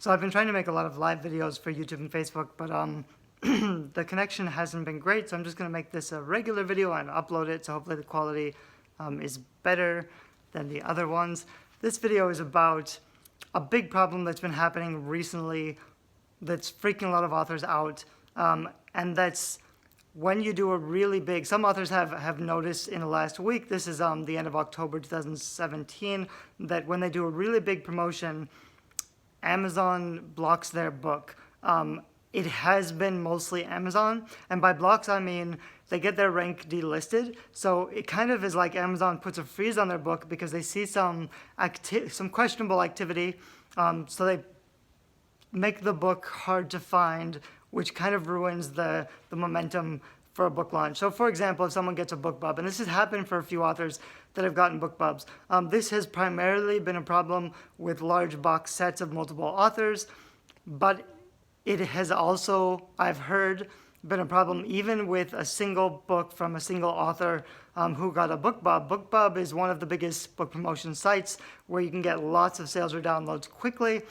So I've been trying to make a lot of live videos for YouTube and Facebook, but the connection hasn't been great, so I'm just going to make this a regular video and upload it, so hopefully the quality is better than the other ones. This video is about a big problem that's been happening recently that's freaking a lot of authors out, and that's when you do a really big, some authors have noticed in the last week, this is the end of October 2017, that when they do a really big promotion, Amazon blocks their book. It has been mostly Amazon, and by blocks I mean they get their rank delisted. So it kind of is like Amazon puts a freeze on their book because they see some questionable activity, so they make the book hard to find, which kind of ruins the momentum for a book launch. So for example, if someone gets a BookBub, and this has happened for a few authors that have gotten BookBubs, this has primarily been a problem with large box sets of multiple authors, but it has also, I've heard, been a problem even with a single book from a single author who got a BookBub. BookBub is one of the biggest book promotion sites where you can get lots of sales or downloads quickly.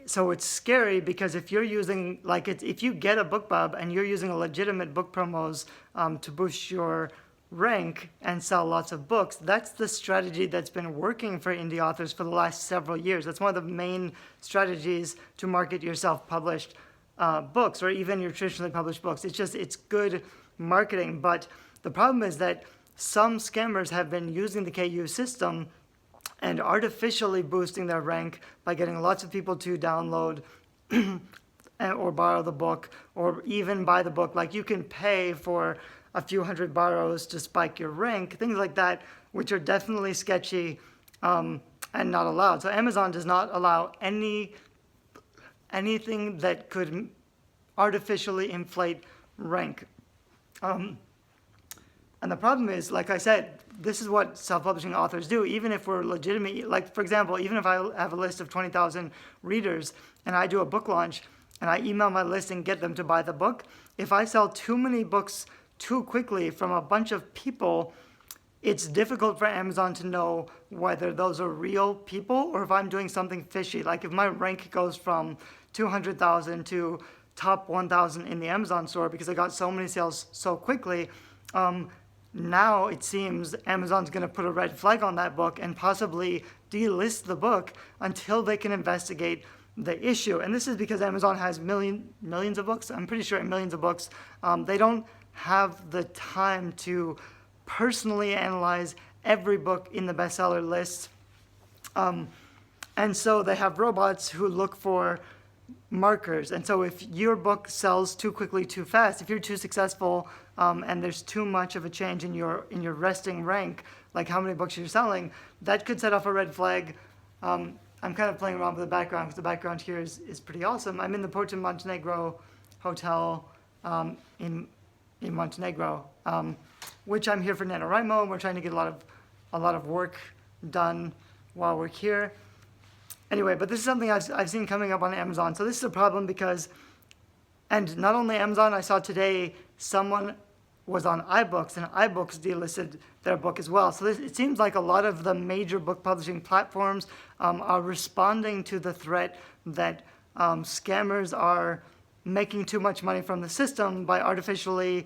So it's scary because if you're using, if you get a BookBub and you're using a legitimate book promos to boost your rank and sell lots of books, that's the strategy that's been working for indie authors for the last several years. That's one of the main strategies to market your self-published books or even your traditionally published books. It's good marketing, but the problem is that some scammers have been using the KU system and artificially boosting their rank by getting lots of people to download or borrow the book or even buy the book. Like you can pay for a few hundred borrows to spike your rank, things like that, which are definitely sketchy and not allowed. So Amazon does not allow anything that could artificially inflate rank. And the problem is, like I said, this is what self-publishing authors do. Even if we're legitimate, like for example, even if I have a list of 20,000 readers and I do a book launch and I email my list and get them to buy the book, if I sell too many books too quickly from a bunch of people, it's difficult for Amazon to know whether those are real people or if I'm doing something fishy. Like if my rank goes from 200,000 to top 1,000 in the Amazon store because I got so many sales so quickly, now it seems Amazon's going to put a red flag on that book and possibly delist the book until they can investigate the issue. And this is because Amazon has millions of books. I'm pretty sure millions of books. They don't have the time to personally analyze every book in the bestseller list. And so they have robots who look for markers. And so if your book sells too quickly, too fast, if you're too successful and there's too much of a change in your resting rank, like how many books you're selling, that could set off a red flag. I'm kind of playing around with the background because the background here is pretty awesome. I'm in the Porto Montenegro hotel in Montenegro, which I'm here for NaNoWriMo, and we're trying to get a lot of work done while we're here. Anyway, but this is something I've seen coming up on Amazon. So this is a problem because, and not only Amazon, I saw today someone was on iBooks and iBooks delisted their book as well. So it seems like a lot of the major book publishing platforms are responding to the threat that scammers are making too much money from the system by artificially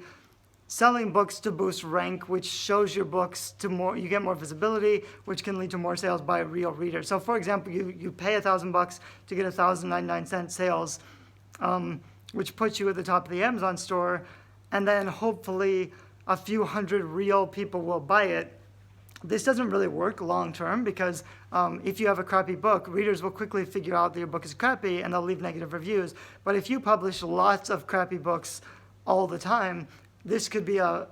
selling books to boost rank, which shows your books to you get more visibility, which can lead to more sales by real readers. So for example, you pay $1,000 to get 1,099 sales, which puts you at the top of the Amazon store, and then hopefully a few hundred real people will buy it. This doesn't really work long term because if you have a crappy book, readers will quickly figure out that your book is crappy and they'll leave negative reviews. But if you publish lots of crappy books all the time, this could be a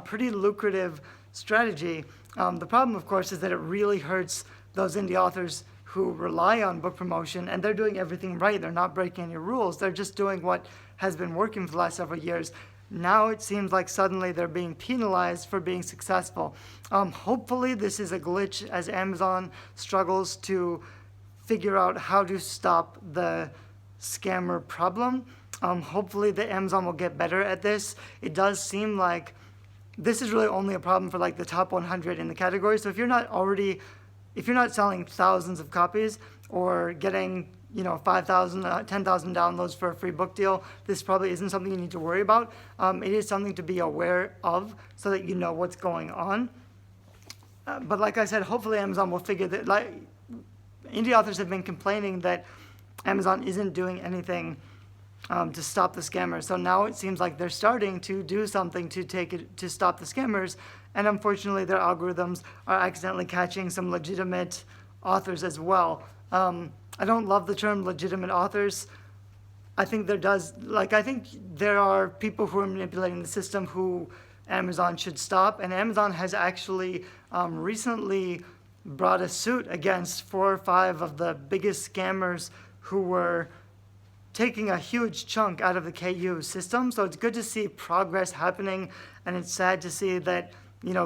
pretty lucrative strategy. The problem, of course, is that it really hurts those indie authors who rely on book promotion, and they're doing everything right. They're not breaking any rules. They're just doing what has been working for the last several years. Now it seems like suddenly they're being penalized for being successful. Hopefully this is a glitch as Amazon struggles to figure out how to stop the scammer problem. Hopefully the Amazon will get better at this. It does seem like this is really only a problem for like the top 100 in the category. So if you're not selling thousands of copies, or getting 5,000, 10,000 downloads for a free book deal, this probably isn't something you need to worry about. It is something to be aware of so that you know what's going on. But like I said, hopefully Amazon will figure that. Like, indie authors have been complaining that Amazon isn't doing anything to stop the scammers. So now it seems like they're starting to do something to stop the scammers. And unfortunately, their algorithms are accidentally catching some legitimate authors as well. I don't love the term legitimate authors. I think I think there are people who are manipulating the system who Amazon should stop. And Amazon has actually recently brought a suit against 4 or 5 of the biggest scammers who were taking a huge chunk out of the KU system. So it's good to see progress happening, and it's sad to see that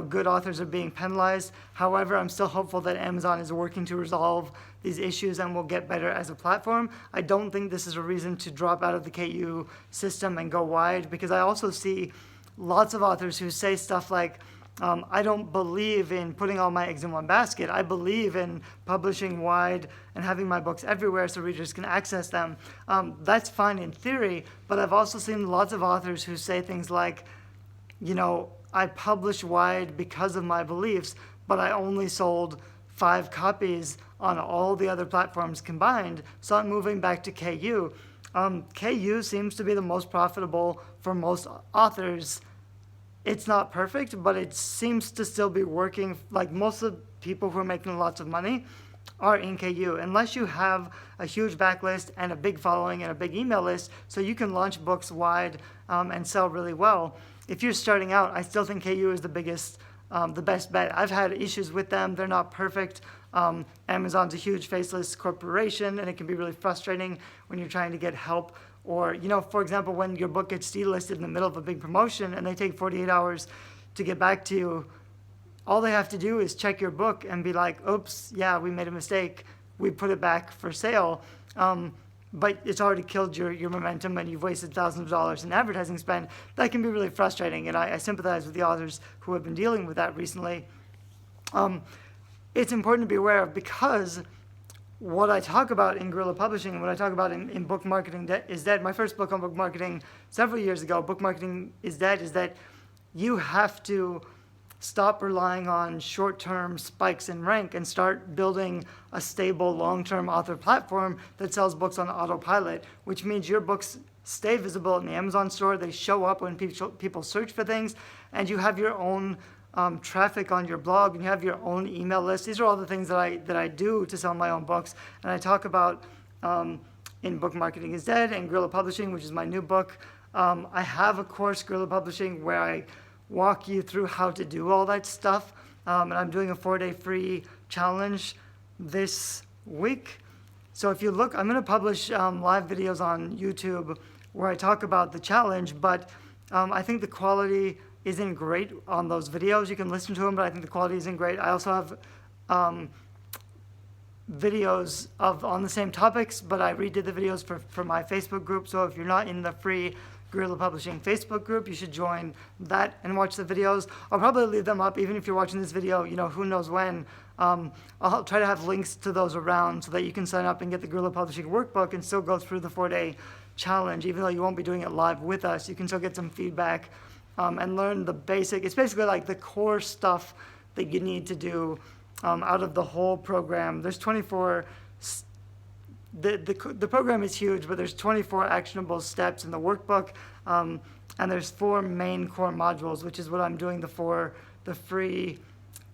good authors are being penalized. However, I'm still hopeful that Amazon is working to resolve these issues and will get better as a platform. I don't think this is a reason to drop out of the KU system and go wide, because I also see lots of authors who say stuff like, I don't believe in putting all my eggs in one basket. I believe in publishing wide and having my books everywhere so readers can access them. That's fine in theory, but I've also seen lots of authors who say things like, I publish wide because of my beliefs, but I only sold 5 copies on all the other platforms combined, so I'm moving back to KU. KU seems to be the most profitable for most authors. It's not perfect, but it seems to still be working. Like, most of the people who are making lots of money are in KU, unless you have a huge backlist and a big following and a big email list, so you can launch books wide and sell really well. If you're starting out, I still think KU is the best bet. I've had issues with them. They're not perfect. Amazon's a huge faceless corporation, and it can be really frustrating when you're trying to get help. Or, for example, when your book gets delisted in the middle of a big promotion and they take 48 hours to get back to you, all they have to do is check your book and be like, oops, yeah, we made a mistake. We put it back for sale. But it's already killed your momentum, and you've wasted thousands of dollars in advertising spend. That can be really frustrating, and I sympathize with the authors who have been dealing with that recently. It's important to be aware of, because what I talk about in guerrilla publishing and what I talk about in Book Marketing is Dead, my first book on book marketing several years ago, Book Marketing is Dead, is that you have to stop relying on short-term spikes in rank and start building a stable, long-term author platform that sells books on autopilot, which means your books stay visible in the Amazon store, they show up when people search for things, and you have your own traffic on your blog, and you have your own email list. These are all the things that I do to sell my own books, and I talk about in Book Marketing is Dead and Guerrilla Publishing, which is my new book. I have a course, Guerrilla Publishing, where I walk you through how to do all that stuff, and I'm doing a 4-day free challenge this week. So if you look, I'm going to publish live videos on YouTube where I talk about the challenge, but I think the quality isn't great on those videos. You can listen to them, but I think the quality isn't great. I also have videos on the same topics, but I redid the videos for my Facebook group. So if you're not in the free Guerrilla Publishing Facebook group, you should join that and watch the videos. I'll probably leave them up, even if you're watching this video, who knows when. I'll try to have links to those around so that you can sign up and get the Guerrilla Publishing workbook and still go through the 4-day challenge. Even though you won't be doing it live with us, you can still get some feedback and learn the basic. It's basically like the core stuff that you need to do out of the whole program. There's 24. The program is huge, but there's 24 actionable steps in the workbook, and there's 4 main core modules, which is what I'm doing the free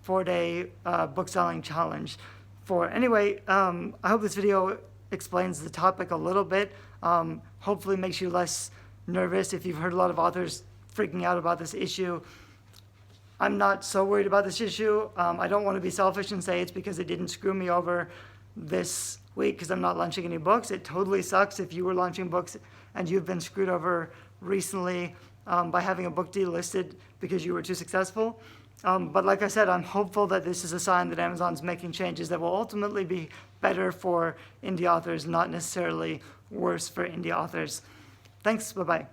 4-day book selling challenge for. Anyway, I hope this video explains the topic a little bit. Hopefully makes you less nervous if you've heard a lot of authors freaking out about this issue. I'm not so worried about this issue. I don't want to be selfish and say it's because it didn't screw me over this week because I'm not launching any books. It totally sucks if you were launching books and you've been screwed over recently by having a book delisted because you were too successful. But like I said, I'm hopeful that this is a sign that Amazon's making changes that will ultimately be better for indie authors, not necessarily worse for indie authors. Thanks, bye-bye.